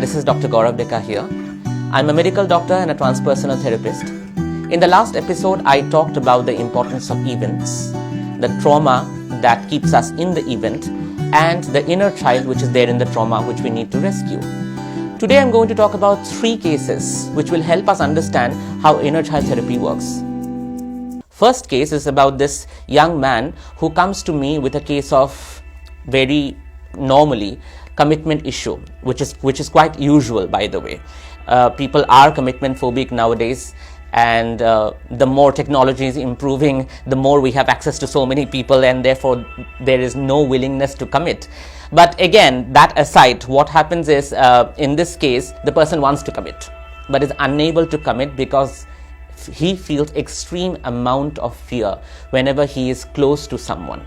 This is Dr. Gaurav Deka here. I'm a medical doctor and a transpersonal therapist. In the last episode, I talked about the importance of events, the trauma that keeps us in the event, and the inner child which is there in the trauma which we need to rescue. Today I'm going to talk about 3 cases which will help us understand how inner child therapy works. First case is about this young man who comes to me with a case of very normally commitment issue, which is quite usual, by the way. People are commitment phobic nowadays, and the more technology is improving, the more we have access to so many people, and therefore there is no willingness to commit. But again, that aside, what happens is in this case the person wants to commit but is unable to commit because he feels extreme amount of fear whenever he is close to someone.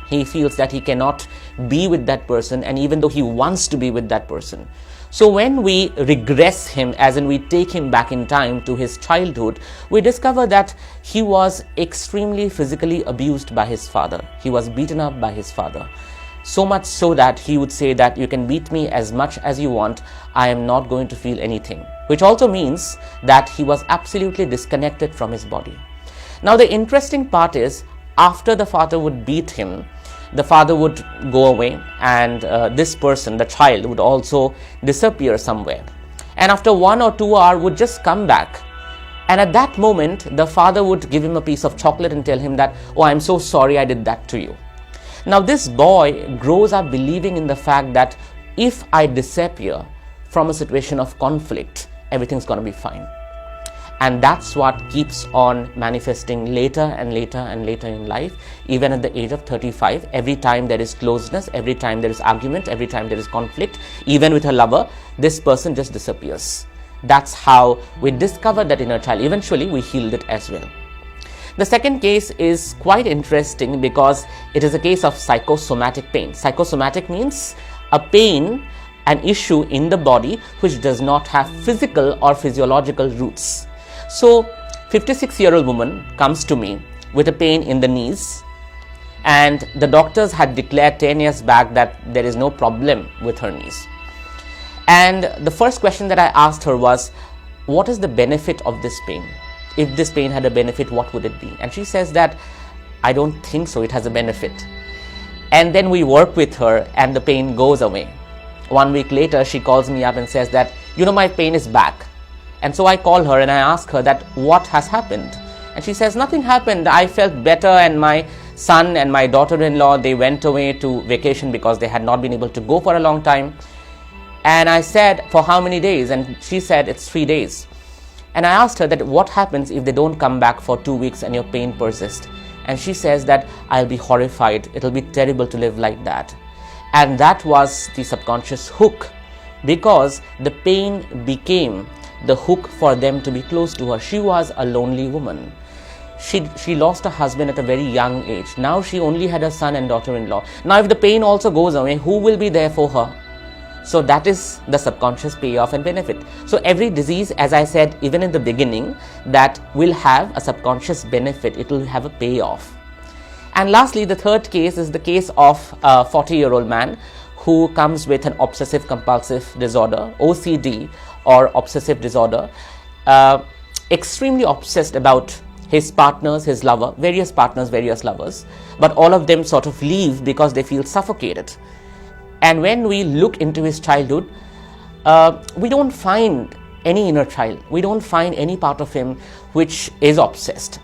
He feels that he cannot be with that person, and even though he wants to be with that person. So when we regress him, as in we take him back in time to his childhood, we discover that he was extremely physically abused by his father. He was beaten up by his father. So much so that he would say that you can beat me as much as you want, I am not going to feel anything. Which also means that he was absolutely disconnected from his body. Now the interesting part is, after the father would beat him, the father would go away, and this person, the child, would also disappear somewhere. And after 1 or 2 hours would just come back. And at that moment, the father would give him a piece of chocolate and tell him that, oh, I'm so sorry I did that to you. Now this boy grows up believing in the fact that if I disappear from a situation of conflict, everything's going to be fine. And that's what keeps on manifesting later and later and later in life, even at the age of 35. Every time there is closeness, every time there is argument, every time there is conflict, even with a lover, this person just disappears. That's how we discovered that inner child. Eventually, we healed it as well. The second case is quite interesting because it is a case of psychosomatic pain. Psychosomatic means a pain, an issue in the body which does not have physical or physiological roots. So, 56-year-old woman comes to me with a pain in the knees, and the doctors had declared 10 years back that there is no problem with her knees. And the first question that I asked her was, what is the benefit of this pain? If this pain had a benefit, what would it be? And she says that, I don't think so, it has a benefit. And then we work with her and the pain goes away. 1 week later, she calls me up and says that, my pain is back. And so I call her and I ask her that what has happened. And she says, nothing happened. I felt better, and my son and my daughter-in-law, they went away to vacation because they had not been able to go for a long time. And I said, for how many days? And she said, it's 3 days. And I asked her that what happens if they don't come back for 2 weeks and your pain persists? And she says that I'll be horrified. It'll be terrible to live like that. And that was the subconscious hook, because the pain became the hook for them to be close to her. She was a lonely woman. She lost her husband at a very young age. Now she only had a son and daughter-in-law. Now if the pain also goes away, who will be there for her? So that is the subconscious payoff and benefit. So every disease, as I said even in the beginning, that will have a subconscious benefit. It will have a payoff. And lastly, the third case is the case of a 40-year-old man who comes with an obsessive compulsive disorder, OCD, or obsessive disorder, extremely obsessed about his partners, his lover, various partners, various lovers, but all of them sort of leave because they feel suffocated. And when we look into his childhood, we don't find any inner child. We don't find any part of him which is obsessed.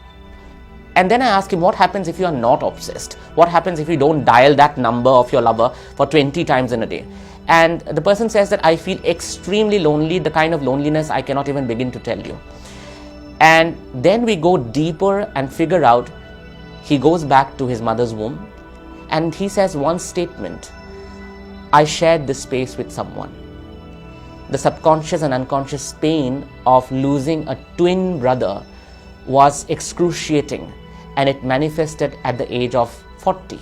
And then I ask him, what happens if you are not obsessed? What happens if you don't dial that number of your lover for 20 times in a day? And the person says that I feel extremely lonely, the kind of loneliness I cannot even begin to tell you. And then we go deeper and figure out, he goes back to his mother's womb and he says one statement, I shared this space with someone. The subconscious and unconscious pain of losing a twin brother was excruciating, and it manifested at the age of 40.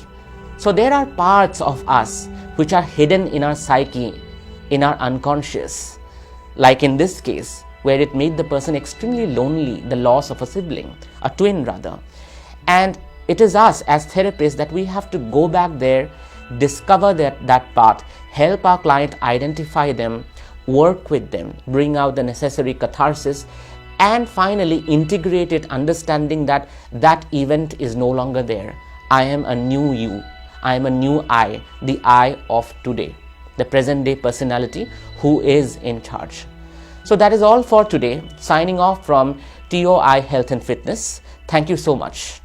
So there are parts of us which are hidden in our psyche, in our unconscious, like in this case, where it made the person extremely lonely, the loss of a sibling, a twin brother. And it is us as therapists that we have to go back there, discover that part, help our client identify them, work with them, bring out the necessary catharsis, and finally integrate it, understanding that that event is no longer there. I am a new you. I am a new I, the I of today, the present day personality who is in charge. So that is all for today. Signing off from TOI Health and Fitness. Thank you so much.